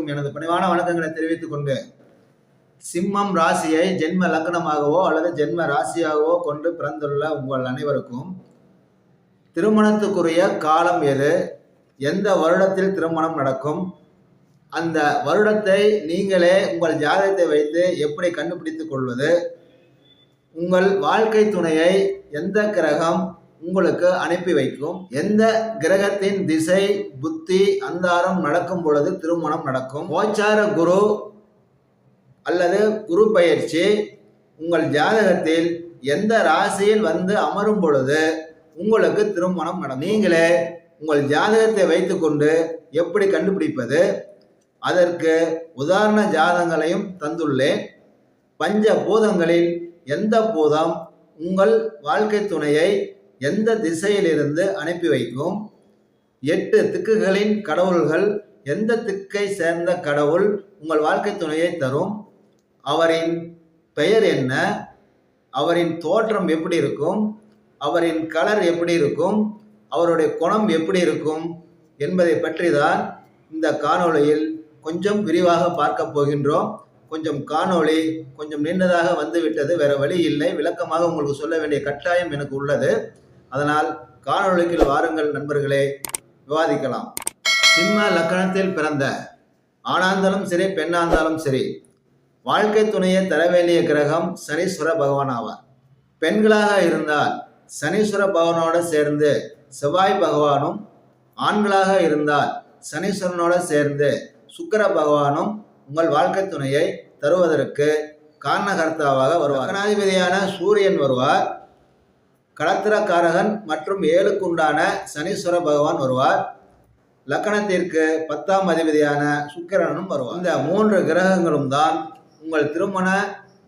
அனைவருக்கும் எனது பணிவான வணக்கங்களை தெரிவித்துக் கொண்டு, சிம்மம் ராசியை ஜென்ம லக்னமாகவோ அல்லது ஜென்ம ராசியாகவோ கொண்டு பிறந்துள்ள உங்கள் அனைவருக்கும் திருமணத்துக்குரிய காலம் எது, எந்த வருடத்தில் திருமணம் நடக்கும், அந்த வருடத்தை நீங்களே உங்கள் ஜாதகத்தை வைத்து எப்படி கண்டுபிடித்துக் கொள்வது, உங்கள் வாழ்க்கை துணையை எந்த கிரகம் உங்களுக்கு அனுப்பி வைக்கும், எந்த கிரகத்தின் திசை புத்தி அந்தாரம் நடக்கும் பொழுது திருமணம் நடக்கும், கோச்சார குரு அல்லது குரு பயிற்சி உங்கள் ஜாதகத்தில் எந்த ராசியில் வந்து அமரும் பொழுது உங்களுக்கு திருமணம் நடக்கும். நீங்களே உங்கள் ஜாதகத்தை வைத்துக்கொண்டு எப்படி கண்டுபிடிப்பது, அதற்கு உதாரண ஜாதகங்களையும் தந்துள்ளேன். பஞ்ச பூதங்களில் எந்த பூதம் உங்கள் வாழ்க்கை துணையை எந்த திசையிலிருந்து அனுப்பி வைக்கும், 8 திக்குகளின் கடவுள்கள் எந்த திக்கை சேர்ந்த கடவுள் உங்கள் வாழ்க்கை துணையை தரும், அவரின் பெயர் என்ன, அவரின் தோற்றம் எப்படி இருக்கும், அவரின் கலர் எப்படி இருக்கும், அவருடைய குணம் எப்படி இருக்கும் என்பதை பற்றி தான் இந்த காணொளியில் கொஞ்சம் விரிவாக பார்க்க போகின்றோம். கொஞ்சம் காணொளி கொஞ்சம் நீண்டதாக வந்துவிட்டது, வேற வழி இல்லை, விளக்கமாக உங்களுக்கு சொல்ல வேண்டிய கட்டாயம் எனக்கு உள்ளது. அதனால் காணொளிக்கு வாருங்கள் நண்பர்களே, விவாதிக்கலாம். சிம்ம லக்கணத்தில் பிறந்த ஆணாந்தாலும் சரி பெண்ணாந்தாலும் சரி வாழ்க்கை துணையை தர வேண்டிய கிரகம் சனீஸ்வர பகவான் ஆவார். பெண்களாக இருந்தால் சனீஸ்வர பகவானோடு சேர்ந்து செவ்வாய் பகவானும், ஆண்களாக இருந்தால் சனீஸ்வரனோடு சேர்ந்து சுக்கிர பகவானும் உங்கள் வாழ்க்கை துணையை தருவதற்கு காரணகர்த்தாவாக வருவார். லக்னாதிபதியான சூரியன் வருவார், களத்திரக்காரகன் மற்றும் 7க்கு உண்டான சனீஸ்வர பகவான் வருவார், லக்கணத்திற்கு 10ஆம் அதிபதியான சுக்கிரனும் வருவார். இந்த 3 கிரகங்களும் தான் உங்கள் திருமண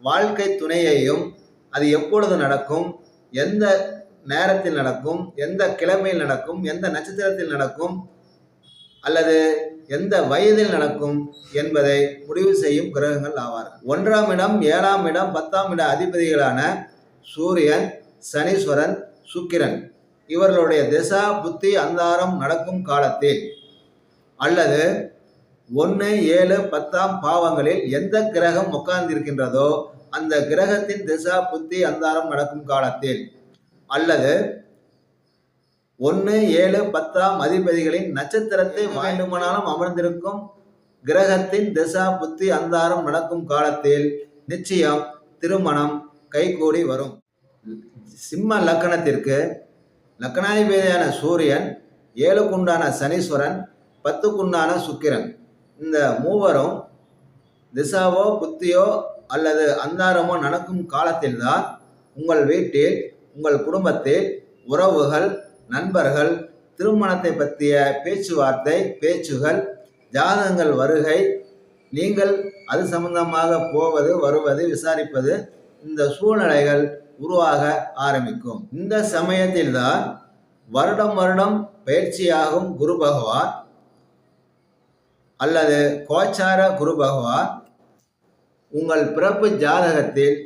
வாழ்க்கை துணையையும், அது எப்பொழுது நடக்கும், எந்த நேரத்தில் நடக்கும், எந்த கிழமையில் நடக்கும், எந்த நட்சத்திரத்தில் நடக்கும், அல்லது எந்த வயதில் நடக்கும் என்பதை முடிவு செய்யும் கிரகங்கள் ஆவார்கள். 1ஆம் இடம், 7ஆம் இடம், 10ஆம் இட அதிபதிகளான சூரியன், சனீஸ்வரன், சுக்கிரன் இவர்களுடைய திசா புத்தி அந்தாரம் நடக்கும் காலத்தில் அல்லது 1, 7, 10ஆம் பாவங்களில் எந்த கிரகம் உட்கார்ந்திருக்கின்றதோ அந்த கிரகத்தின் திசா புத்தி அந்தாரம் நடக்கும் காலத்தில் அல்லது 1, 7, 10ஆம் அதிபதிகளின் நட்சத்திரத்தை வேண்டுமானாலும் அமர்ந்திருக்கும் கிரகத்தின் திசா புத்தி அந்தாரம் நடக்கும் காலத்தில் நிச்சயம் திருமணம் கைகூடி வரும். சிம்ம லக்கணத்திற்கு லக்கணாதிபதியான சூரியன், 7க்கு உண்டான சனீஸ்வரன், 10க்கு உண்டான சுக்கிரன், இந்த மூவரும் திசாவோ புத்தியோ அல்லது அந்தாரமோ நடக்கும் காலத்தில்தான் உங்கள் வீட்டில், உங்கள் குடும்பத்தில் உறவுகள், நண்பர்கள், திருமணத்தை பற்றிய பேச்சுவார்த்தை, பேச்சுகள், ஜாதகங்கள் வருகை, நீங்கள் அது சம்பந்தமாக போவது வருவது விசாரிப்பது, இந்த சூழ்நிலைகள் உருவாக ஆரம்பிக்கும். இந்த சமயத்தில்தான் வருடம் வருடம் பயிற்சியாகும் குரு பகவான் அல்லது கோச்சார குரு பகவான் உங்கள் பிறப்பு ஜாதகத்தில்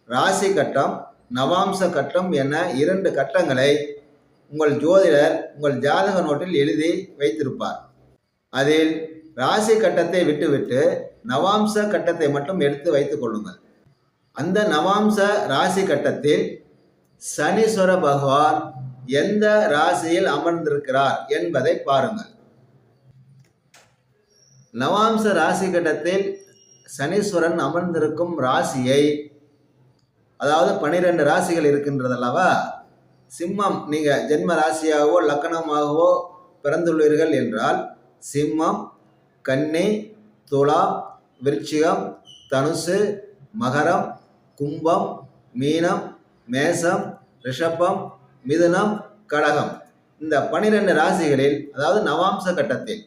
ராசி கட்டம், நவாம்ச கட்டம் என 2 கட்டங்களை உங்கள் ஜோதிடர் உங்கள் ஜாதக நோட்டில் எழுதி வைத்திருப்பார். அதில் ராசி கட்டத்தை விட்டுவிட்டு நவாம்ச கட்டத்தை மட்டும் எடுத்து வைத்துக் கொள்ளுங்கள். அந்த நவாம்ச ராசி கட்டத்தில் சனீஸ்வர பகவான் எந்த ராசியில் அமர்ந்திருக்கிறார் என்பதை பாருங்கள். நவாம்ச ராசி கட்டத்தில் சனீஸ்வரன் அமர்ந்திருக்கும் ராசியை, அதாவது 12 ராசிகள் இருக்கின்றதல்லவா, சிம்மம் நீங்கள் ஜென்ம ராசியாகவோ லக்கணமாகவோ பிறந்துள்ளீர்கள் என்றால் சிம்மம், கன்னி, துலாம், விருச்சிகம், தனுசு, மகரம், கும்பம், மீனம், மேசம், ரிஷபம், மிதுனம், கடகம், இந்த 12 ராசிகளில், அதாவது நவாம்ச கட்டத்தில்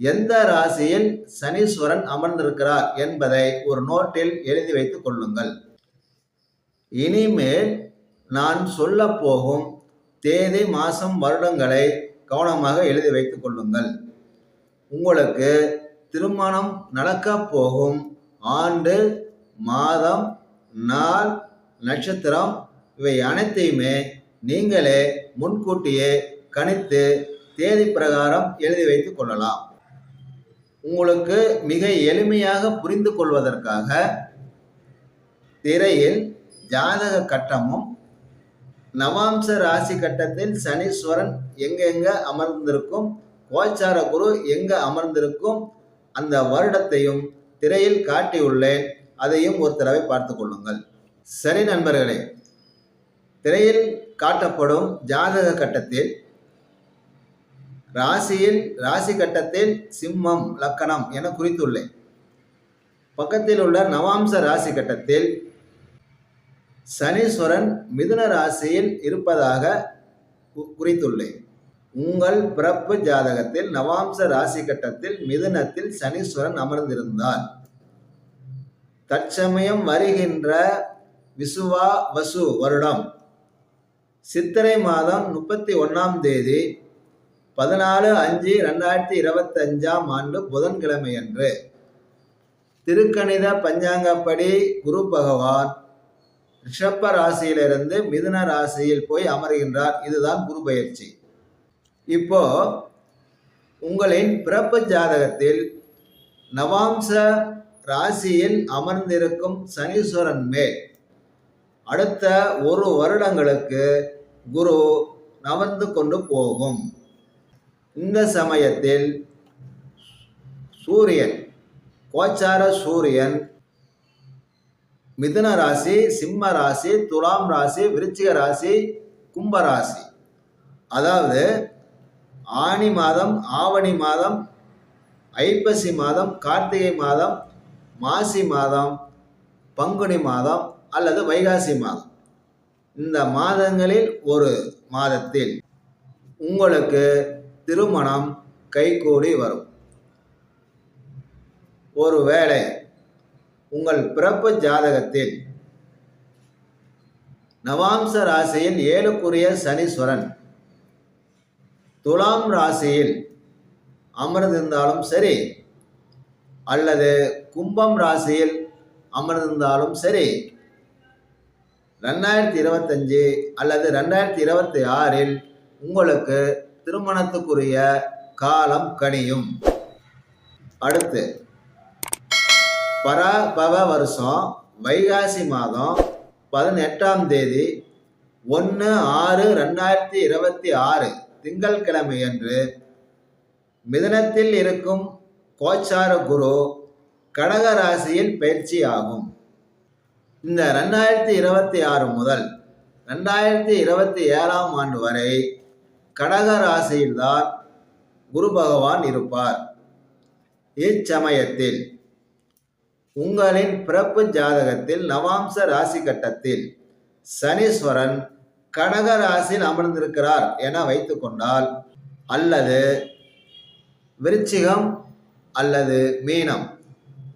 எந்த ராசியில் சனீஸ்வரன் அமர்ந்திருக்கிறார் என்பதை ஒரு நோட்டில் எழுதி வைத்துக் கொள்ளுங்கள். இனிமேல் நான் சொல்ல போகும் தேதி, மாதம், வருடங்களை கவனமாக எழுதி வைத்துக் கொள்ளுங்கள். உங்களுக்கு திருமணம் நடக்க போகும் ஆண்டு, மாதம், நாள், நட்சத்திரம் இவை அனைத்தையுமே நீங்களே முன்கூட்டியே கணித்து தேதி பிரகாரம் எழுதி வைத்துக் கொள்ளலாம். உங்களுக்கு மிக எளிமையாக புரிந்து கொள்வதற்காக திரையில் ஜாதக கட்டமும் நவாம்ச ராசி கட்டத்தில் சனீஸ்வரன் எங்கெங்க அமர்ந்திருக்கும், கோச்சார குரு எங்க அமர்ந்திருக்கும் அந்த வருடத்தையும் திரையில் காட்டியுள்ளேன். அதையும் ஒரு தடவை பார்த்து கொள்ளுங்கள். சரி நண்பர்களே, திரையில் காட்டப்படும் ஜாதக கட்டத்தில் ராசி கட்டத்தில் சிம்மம் லக்கணம் என குறித்துள்ளேன். பக்கத்தில் உள்ள நவாம்ச ராசி கட்டத்தில் சனீஸ்வரன் மிதுன ராசியில் இருப்பதாக குறித்துள்ளேன். உங்கள் பிறப்பு ஜாதகத்தில் நவாம்ச ராசி கட்டத்தில் மிதுனத்தில் சனீஸ்வரன் அமர்ந்திருந்தால் தற்சமயம் வருகின்ற விசுவா வசு வருடம் சித்திரை மாதம் 31ஆம் தேதி 14/5/2025 ஆண்டு புதன்கிழமை அன்று திருக்கணித பஞ்சாங்கப்படி குரு பகவான் ரிஷப ராசியிலிருந்து மிதுன ராசியில் போய் அமர்கின்றார். இதுதான் குரு பயிற்சி. இப்போ உங்களின் பிறப்பு ஜாதகத்தில் நவாம்ச ராசியில் அமர்ந்திருக்கும் சனீஸ்வரன் மேல் அடுத்த 1 வருடங்களுக்கு குரு நகர்ந்து கொண்டு போகும். இந்த சமயத்தில் சூரியன், கோச்சார சூரியன் மிதுன ராசி, சிம்ம ராசி, துலாம் ராசி, விருச்சிக ராசி, கும்ப ராசி, அதாவது ஆனி மாதம், ஆவணி மாதம், ஐப்பசி மாதம், கார்த்திகை மாதம், மாசி மாதம், பங்குனி மாதம் அல்லது வைகாசி மாதம், இந்த மாதங்களில் ஒரு மாதத்தில் உங்களுக்கு திருமணம் கைகூடி வரும். ஒருவேளை உங்கள் பிறப்பு ஜாதகத்தில் நவாம்ச ராசியில் 7க்குரிய சனீஸ்வரன் துலாம் ராசியில் அமர்ந்திருந்தாலும் சரி அல்லது கும்பம் ராசியில் அமர்ந்திருந்தாலும் சரி, 2025 அல்லது 2026 உங்களுக்கு திருமணத்துக்குரிய காலம் கனியும். அடுத்து பராபவ வருஷம் வைகாசி மாதம் 18ஆம் தேதி 1/6/2026 திங்கட்கிழமை அன்று மிதுனத்தில் இருக்கும் கோச்சார குரு கடக ராசியில் பயிற்சி ஆகும். இந்த 2026 முதல் 2027ஆம் ஆண்டு வரை கடக ராசியில்தான் குரு பகவான் இருப்பார். இச்சமயத்தில் உங்களின் பிறப்பு ஜாதகத்தில் நவாம்ச ராசி கட்டத்தில் சனீஸ்வரன் கடக ராசியில் அமர்ந்திருக்கிறார் என வைத்துக் கொண்டால், அல்லது விருச்சிகம் அல்லது மீனம்,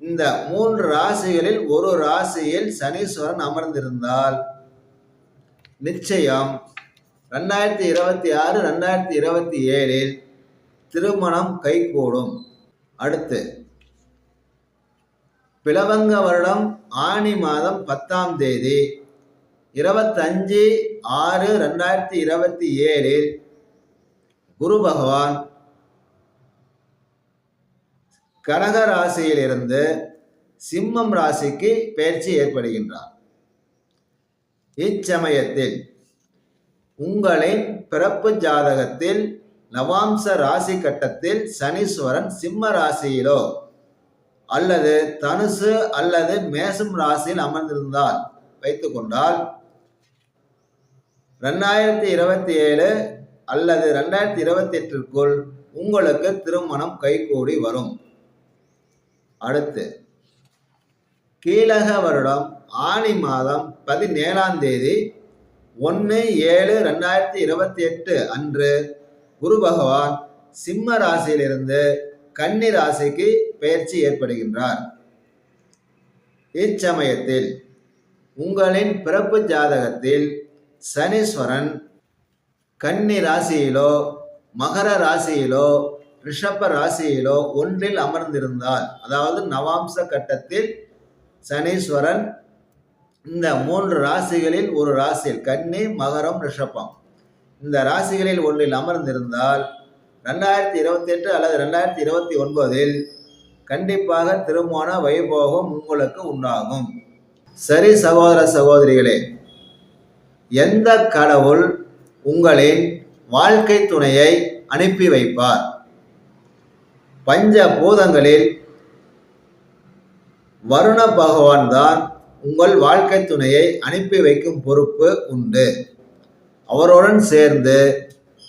இந்த 3 ராசிகளில் ஒரு ராசியில் சனீஸ்வரன் அமர்ந்திருந்தால் நிச்சயம் 2026 2027 திருமணம் கைகூடும். அடுத்து பிளவங்க வருடம் ஆனி மாதம் 10ஆம் தேதி 25/6/2027 குரு பகவான் கடக ராசியிலிருந்து சிம்மம் ராசிக்கு பயிற்சி ஏற்படுகின்றார். இச்சமயத்தில் உங்களின் பிறப்பு ஜாதகத்தில் நவாம்ச ராசி கட்டத்தில் சனீஸ்வரன் சிம்ம ராசியிலோ அல்லது தனுசு அல்லது மேசம் ராசியில் அமர்ந்திருந்தால் வைத்துக் கொண்டால் 2027 அல்லது 2028ற்குள் உங்களுக்கு திருமணம் கைகூடி வரும். அடுத்து கீழக வருடம் ஆனி மாதம் 17ஆம் தேதி 1/7/2028 அன்று குரு பகவான் சிம்ம ராசியிலிருந்து கன்னி ராசிக்கு பெயர்ச்சி ஏற்படுகின்றார். இச்சமயத்தில் உங்களின் பிறப்பு ஜாதகத்தில் சனீஸ்வரன் கன்னி ராசியிலோ மகர ராசியிலோ ரிஷப ராசியிலோ ஒன்றில் அமர்ந்திருந்தால், அதாவது நவாம்ச கட்டத்தில் சனீஸ்வரன் இந்த 3 ராசிகளில் ஒரு ராசியில் கன்னி, மகரம், ரிஷபம் இந்த ராசிகளில் ஒன்றில் அமர்ந்திருந்தால் 2028 அல்லது 2029 கண்டிப்பாக திருமண வைபோகம் உங்களுக்கு உண்டாகும். சரி சகோதர சகோதரிகளே, எந்த கடவுள் உங்களின் வாழ்க்கை துணையை அனுப்பி வைப்பார்? பஞ்ச பூதங்களில் வருண பகவான் தான் உங்கள் வாழ்க்கை துணையை அனுப்பி வைக்கும் பொறுப்பு உண்டு. அவருடன் சேர்ந்து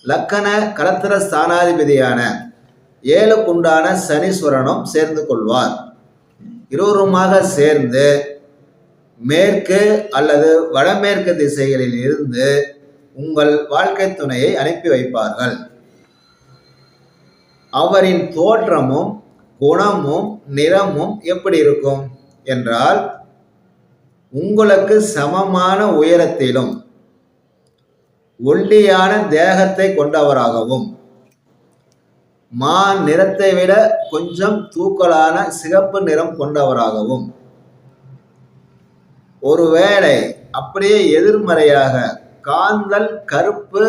லக்கண கலத்திர ஸ்தானாதிபதியான 7க்குண்டான சனீஸ்வரனும் சேர்ந்து கொள்வார். இருவருமாக சேர்ந்து மேற்கு அல்லது வடமேற்கு திசைகளில் இருந்து உங்கள் வாழ்க்கை துணையை அனுப்பி வைப்பார்கள். அவரின் தோற்றமும் குணமும் நிறமும் எப்படி இருக்கும் என்றால், உங்களுக்கு சமமான உயரத்திலும் ஒல்லியான தேகத்தை கொண்டவராகவும் மா நிறத்தை விட கொஞ்சம் தூக்கலான சிகப்பு நிறம் கொண்டவராகவும், ஒருவேளை அப்படியே எதிர்மறையாக காந்தல் கருப்பு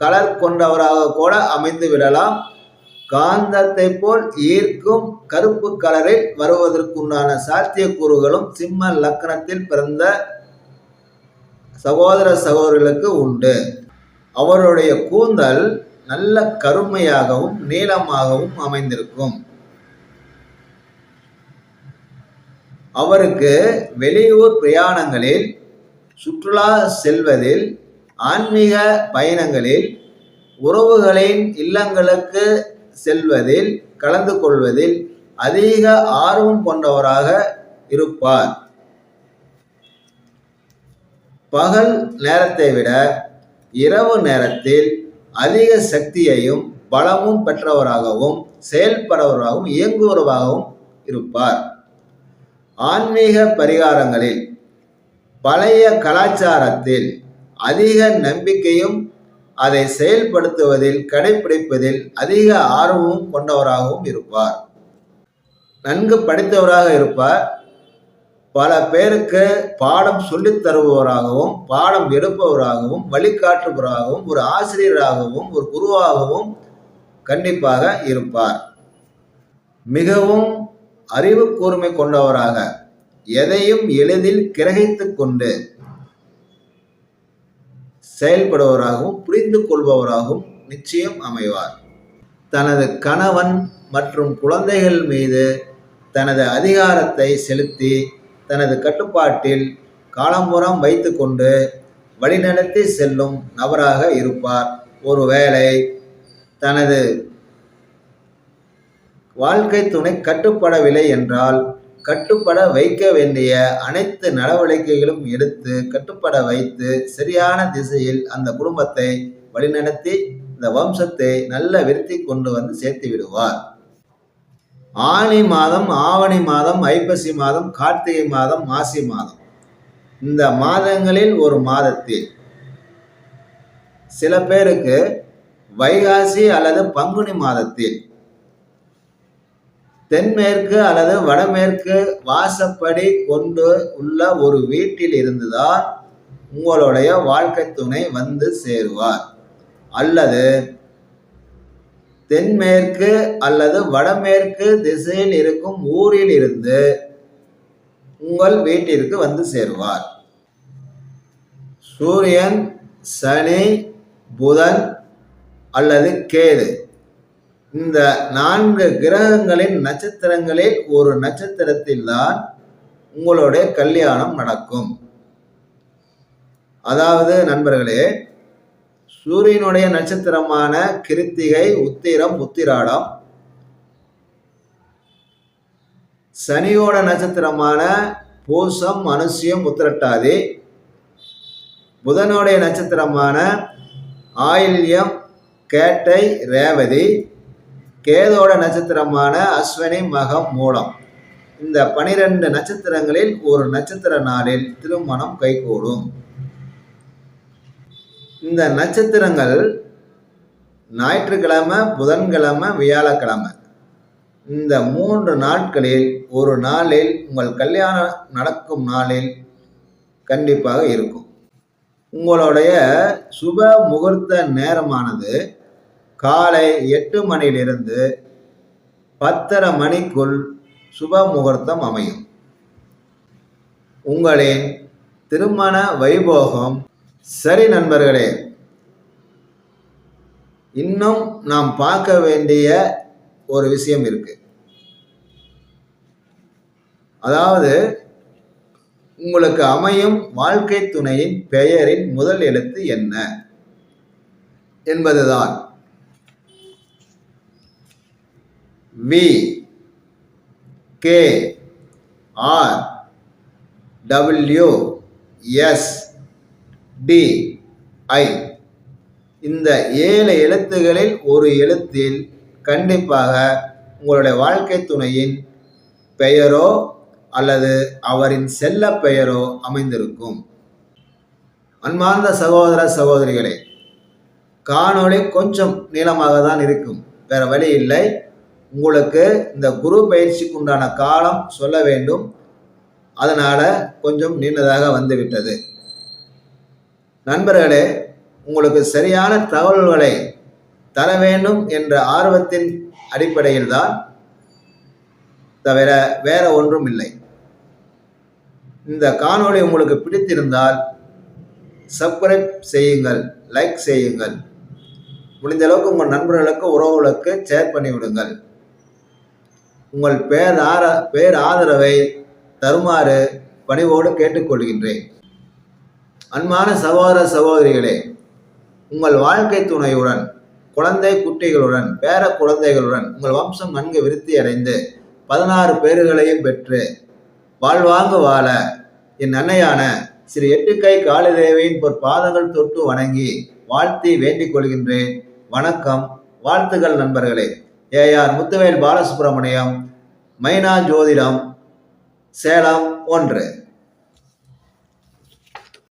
கலர் கொண்டவராக கூட அமைந்து விடலாம். காந்தத்தை போல் ஈர்க்கும் கருப்பு கலரில் வருவதற்குண்டான சாத்தியக்கூறுகளும் சிம்ம லக்கணத்தில் பிறந்த சகோதர சகோதரிகளுக்கு உண்டு. அவருடைய கூந்தல் நல்ல கருமையாகவும் நீளமாகவும் அமைந்திருக்கும். அவருக்கு வெளியூர் பிரயாணங்களில், சுற்றுலா செல்வதில், ஆன்மீக பயணங்களில், உறவுகளின் இல்லங்களுக்கு செல்வதில், கலந்து கொள்வதில் அதிக ஆர்வம் கொண்டவராக இருப்பார். பகல் நேரத்தை விட இரவு நேரத்தில் அதிக சக்தியையும் பலமும் பெற்றவராகவும் செயல்படுவராகவும் இயங்குவராகவும் இருப்பார். ஆன்மீக பரிகாரங்களில், பழைய கலாச்சாரத்தில் அதிக நம்பிக்கையும் அதை செயல்படுத்துவதில் கடைபிடிப்பதில் அதிக ஆர்வமும் கொண்டவராகவும் இருப்பார். நன்கு படித்தவராக இருப்பார். பல பேருக்கு பாடம் சொல்லித் தருபவராகவும், பாடம் எடுப்பவராகவும், வழிகாட்டுபவராகவும், ஒரு ஆசிரியராகவும், ஒரு குருவாகவும் கண்டிப்பாக இருப்பார். மிகவும் அறிவு கூர்மை கொண்டவராக, எதையும் எளிதில் கிரகித்து கொண்டு செயல்படுவராகவும் புரிந்து கொள்பவராகவும் நிச்சயம் அமைவார். தனது கணவன் மற்றும் குழந்தைகள் மீது தனது அதிகாரத்தை செலுத்தி தனது கட்டுப்பாட்டில் காலம்புறம் வைத்து கொண்டு வழிநடத்தி செல்லும் நபராக இருப்பார். ஒருவேளை தனது வாழ்க்கை துணை கட்டுப்படவில்லை என்றால், கட்டுப்பட வைக்க வேண்டிய அனைத்து நடவடிக்கைகளும் எடுத்து கட்டுப்பட வைத்து சரியான திசையில் அந்த குடும்பத்தை வழிநடத்தி இந்த வம்சத்தை நல்ல விருத்தி கொண்டு வந்து சேர்த்து விடுவார். ஆனி மாதம், ஆவணி மாதம், ஐப்பசி மாதம், கார்த்திகை மாதம், மாசி மாதம், இந்த மாதங்களில் ஒரு மாதத்தில் சில பேருக்கு வைகாசி அல்லது பங்குனி மாதத்தில் தென்மேற்கு அல்லது வடமேற்கு வாசப்படி கொண்டு உள்ள ஒரு வீட்டில் இருந்துதான் உங்களுடைய வாழ்க்கை துணை வந்து சேருவார். அல்லது தென்மேற்கு அல்லது வடமேற்கு திசையில் இருக்கும் ஊரில் இருந்து உங்கள் வீட்டிற்கு வந்து சேருவார். சூரியன், சனி, புதன் அல்லது கேது, இந்த 4 கிரகங்களின் நட்சத்திரங்களில் ஒரு நட்சத்திரத்தில் தான் உங்களுடைய கல்யாணம் நடக்கும். அதாவது நண்பர்களே, சூரியனுடைய நட்சத்திரமான கிருத்திகை, உத்திரம், உத்திராடம், சனியோட நட்சத்திரமான பூசம், அனுசியம், உத்திரட்டாதி, புதனுடைய நட்சத்திரமான ஆயில்யம், கேட்டை, ரேவதி, கேதோட நட்சத்திரமான அஸ்வினி, மகம், மூலம், இந்த 12 நட்சத்திரங்களில் ஒரு நட்சத்திர நாளில் திருமணம் கைகூடும். இந்த நட்சத்திரங்கள் ஞாயிற்றுக்கிழமை, புதன்கிழமை, வியாழக்கிழமை, இந்த 3 நாட்களில் ஒரு நாளில் உங்கள் கல்யாணம் நடக்கும் நாளில் கண்டிப்பாக இருக்கும். உங்களுடைய சுப முகூர்த்த நேரமானது காலை 8 மணியிலிருந்து 10:30 மணிக்குள் சுப முகூர்த்தம் அமையும். உங்களின் திருமண வைபோகம். சரி நண்பர்களே, இன்னும் நாம் பார்க்க வேண்டிய ஒரு விஷயம் இருக்கு. அதாவது உங்களுக்கு அமையும் வாழ்க்கை துணையின் பெயரின் முதல் எழுத்து என்ன என்பதுதான். V, K, R, W, S, T, I. இந்த 7 எழுத்துகளில் ஒரு எழுத்தில் கண்டிப்பாக உங்களுடைய வாழ்க்கை துணையின் பெயரோ அல்லது அவரின் செல்ல பெயரோ அமைந்திருக்கும். அன்பார்ந்த சகோதர சகோதரிகளே, காணொளி கொஞ்சம் நீளமாக தான் இருக்கும், வேற வழி இல்லை. உங்களுக்கு இந்த குரு பயிற்சிக்கு உண்டான காலம் சொல்ல வேண்டும், அதனால கொஞ்சம் நீண்டதாக வந்துவிட்டது. நண்பர்களே, உங்களுக்கு சரியான தகவல்களை தர வேண்டும் என்ற ஆர்வத்தின் அடிப்படையில் தான், தவிர வேற ஒன்றும் இல்லை. இந்த காணொளி உங்களுக்கு பிடித்திருந்தால் சப்ஸ்கிரைப் செய்யுங்கள், லைக் செய்யுங்கள், முடிந்த அளவுக்கு உங்கள் நண்பர்களுக்கு உறவுகளுக்கு ஷேர் பண்ணிவிடுங்கள். உங்கள் பேராதரவை தருமாறு பணிவோடு கேட்டுக்கொள்கின்றேன். அன்பான சகோதர சகோதரிகளே, உங்கள் வாழ்க்கை துணையுடன், குழந்தை குட்டிகளுடன், பேர குழந்தைகளுடன் உங்கள் வம்சம் நன்கு விருத்தி அடைந்து 16 பேர்களையும் பெற்று வாழ்வாங்கு வாழ என் அன்னையான ஸ்ரீ எட்டுக்கை காளிதேவியின் பாதங்கள் தொட்டு வணங்கி வாழ்த்தி வேண்டிக் கொள்கின்றேன். வணக்கம், வாழ்த்துகள் நண்பர்களே. ஏஆர் முத்துவேல் பாலசுப்ரமணியம், மைனா ஜோதிடம், சேலம் 1.